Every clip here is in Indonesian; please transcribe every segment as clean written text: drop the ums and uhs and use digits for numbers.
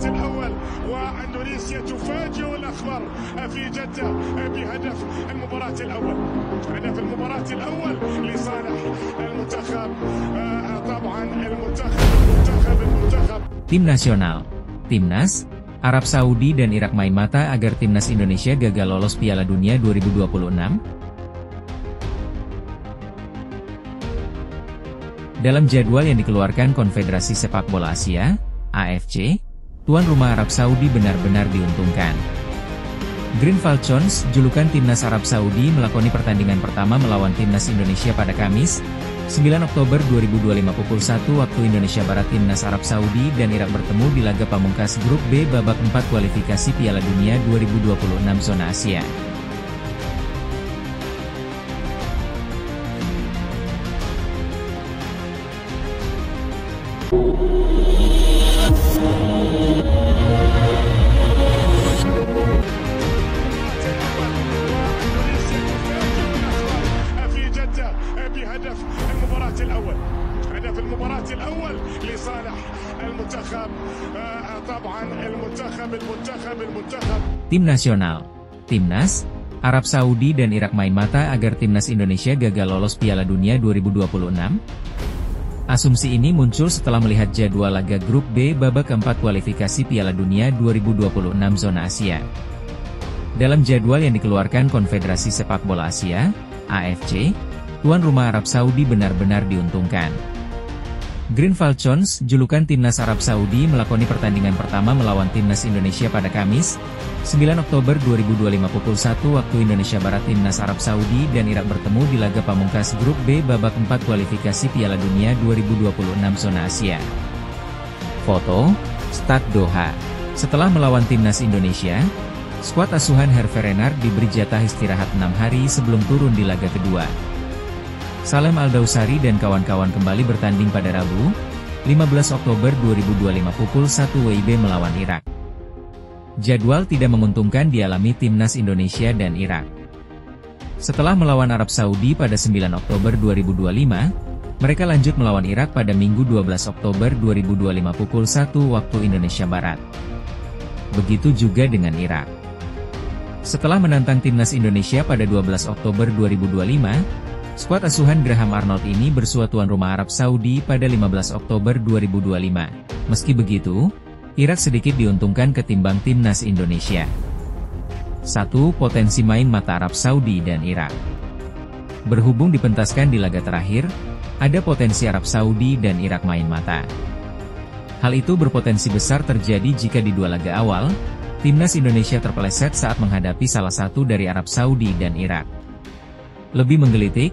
المباراة الأول وإندونيسيا تفاجئ الأخضر في جدة بهدف المباراة الأول. هدف المباراة الأول لصالح المنتخب. طبعا المنتخب Tim nasional. Timnas, Arab Saudi dan Irak main mata agar timnas Indonesia gagal lolos Piala Dunia 2026. Dalam jadwal yang dikeluarkan Konfederasi Sepak Bola Asia, AFC, tuan rumah Arab Saudi benar-benar diuntungkan. Green Falcons, julukan timnas Arab Saudi, melakoni pertandingan pertama melawan timnas Indonesia pada Kamis, 9 Oktober 2025 pukul 1 waktu Indonesia Barat. Timnas Arab Saudi dan Irak bertemu di laga pamungkas Grup B babak 4 kualifikasi Piala Dunia 2026 zona Asia. هدف المباراة الأول لصالح المنتخب. طبعا المنتخب. Tim nasional. Timnas, Arab Saudi dan Irak main mata agar timnas Indonesia gagal lolos Piala Dunia 2026. Asumsi ini muncul setelah melihat jadwal laga Grup B babak keempat kualifikasi Piala Dunia 2026 zona Asia. Dalam jadwal yang dikeluarkan Konfederasi Sepak Bola Asia, AFC, tuan rumah Arab Saudi benar-benar diuntungkan. Green Falcons, julukan timnas Arab Saudi, melakoni pertandingan pertama melawan timnas Indonesia pada Kamis, 9 Oktober 2025 pukul 1 waktu Indonesia Barat. Timnas Arab Saudi dan Irak bertemu di laga pamungkas Grup B babak 4 kualifikasi Piala Dunia 2026 zona Asia. Foto, Stad Doha. Setelah melawan timnas Indonesia, skuad asuhan Hervé Renard diberi jatah istirahat 6 hari sebelum turun di laga kedua. Salem Al-Dawsari dan kawan-kawan kembali bertanding pada Rabu, 15 Oktober 2025 pukul 1 WIB melawan Irak. Jadwal tidak menguntungkan dialami timnas Indonesia dan Irak. Setelah melawan Arab Saudi pada 9 Oktober 2025, mereka lanjut melawan Irak pada Minggu 12 Oktober 2025 pukul 1 waktu Indonesia Barat. Begitu juga dengan Irak. Setelah menantang timnas Indonesia pada 12 Oktober 2025, skuad asuhan Graham Arnold ini bersua tuan rumah Arab Saudi pada 15 Oktober 2025. Meski begitu, Irak sedikit diuntungkan ketimbang timnas Indonesia. 1. Potensi main mata Arab Saudi dan Irak. Berhubung dipentaskan di laga terakhir, ada potensi Arab Saudi dan Irak main mata. Hal itu berpotensi besar terjadi jika di dua laga awal, timnas Indonesia terpeleset saat menghadapi salah satu dari Arab Saudi dan Irak. Lebih menggelitik,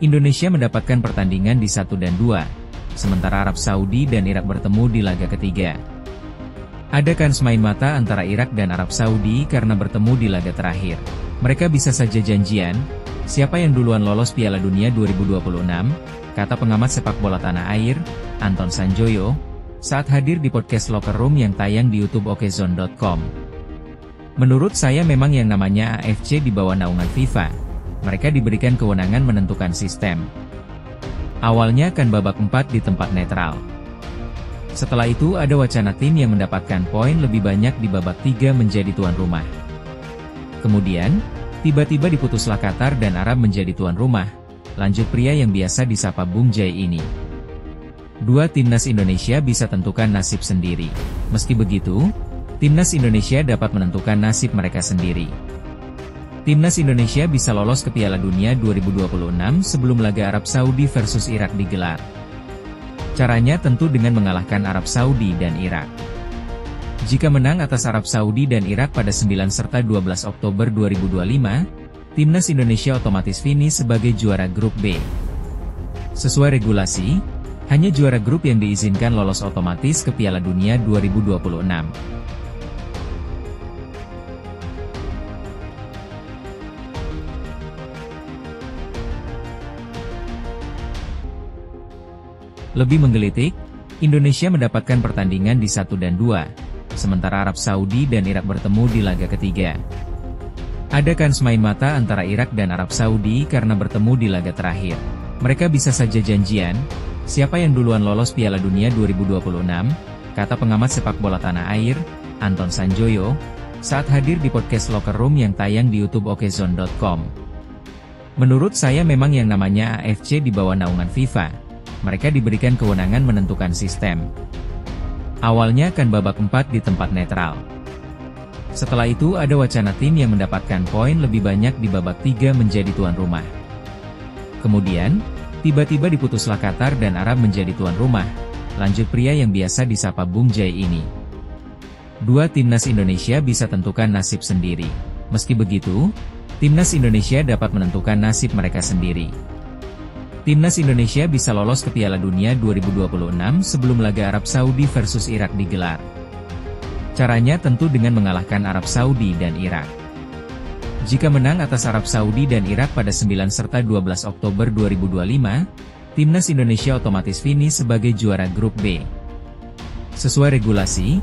Indonesia mendapatkan pertandingan di 1 dan 2, sementara Arab Saudi dan Irak bertemu di laga ketiga. Ada kans main mata antara Irak dan Arab Saudi karena bertemu di laga terakhir. Mereka bisa saja janjian, siapa yang duluan lolos Piala Dunia 2026, kata pengamat sepak bola tanah air, Anton Sanjoyo, saat hadir di podcast Locker Room yang tayang di YouTube okezone.com. Menurut saya memang yang namanya AFC di bawah naungan FIFA. Mereka diberikan kewenangan menentukan sistem. Awalnya akan babak 4 di tempat netral. Setelah itu ada wacana tim yang mendapatkan poin lebih banyak di babak 3 menjadi tuan rumah. Kemudian, tiba-tiba diputuslah Qatar dan Arab menjadi tuan rumah, lanjut pria yang biasa disapa Bung Jai ini. Dua timnas Indonesia bisa tentukan nasib sendiri. Meski begitu, timnas Indonesia dapat menentukan nasib mereka sendiri. Timnas Indonesia bisa lolos ke Piala Dunia 2026 sebelum laga Arab Saudi versus Irak digelar. Caranya tentu dengan mengalahkan Arab Saudi dan Irak. Jika menang atas Arab Saudi dan Irak pada 9 serta 12 Oktober 2025, timnas Indonesia otomatis finish sebagai juara Grup B. Sesuai regulasi, hanya juara grup yang diizinkan lolos otomatis ke Piala Dunia 2026. Lebih menggelitik, Indonesia mendapatkan pertandingan di 1 dan 2, sementara Arab Saudi dan Irak bertemu di laga ketiga. Ada kans main mata antara Irak dan Arab Saudi karena bertemu di laga terakhir. Mereka bisa saja janjian, siapa yang duluan lolos Piala Dunia 2026, kata pengamat sepak bola tanah air, Anton Sanjoyo, saat hadir di podcast Locker Room yang tayang di YouTube okezone.com. Menurut saya memang yang namanya AFC di bawah naungan FIFA. Mereka diberikan kewenangan menentukan sistem. Awalnya akan babak 4 di tempat netral. Setelah itu ada wacana tim yang mendapatkan poin lebih banyak di babak 3 menjadi tuan rumah. Kemudian, tiba-tiba diputuslah Qatar dan Arab menjadi tuan rumah, lanjut pria yang biasa disapa Bung Jai ini. Dua timnas Indonesia bisa tentukan nasib sendiri. Meski begitu, timnas Indonesia dapat menentukan nasib mereka sendiri. Timnas Indonesia bisa lolos ke Piala Dunia 2026 sebelum laga Arab Saudi versus Irak digelar. Caranya tentu dengan mengalahkan Arab Saudi dan Irak. Jika menang atas Arab Saudi dan Irak pada 9 serta 12 Oktober 2025, timnas Indonesia otomatis finish sebagai juara grup B. Sesuai regulasi,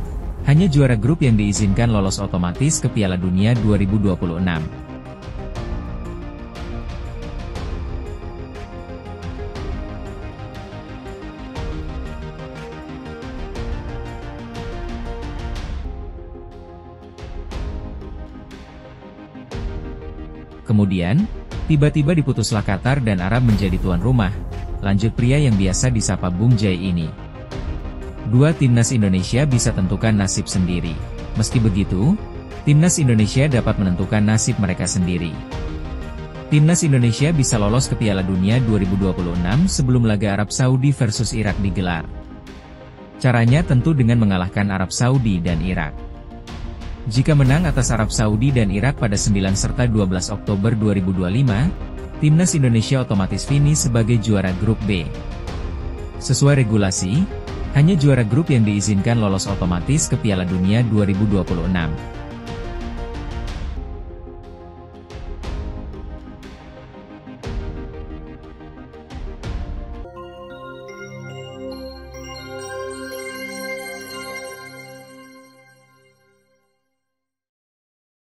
hanya juara grup yang diizinkan lolos otomatis ke Piala Dunia 2026. Kemudian, tiba-tiba diputuslah Qatar dan Arab menjadi tuan rumah, lanjut pria yang biasa disapa Bung Jai ini. Dua timnas Indonesia bisa tentukan nasib sendiri. Meski begitu, timnas Indonesia dapat menentukan nasib mereka sendiri. Timnas Indonesia bisa lolos ke Piala Dunia 2026 sebelum laga Arab Saudi versus Irak digelar. Caranya tentu dengan mengalahkan Arab Saudi dan Irak. Jika menang atas Arab Saudi dan Irak pada 9 serta 12 Oktober 2025, timnas Indonesia otomatis finish sebagai juara grup B. Sesuai regulasi, hanya juara grup yang diizinkan lolos otomatis ke Piala Dunia 2026.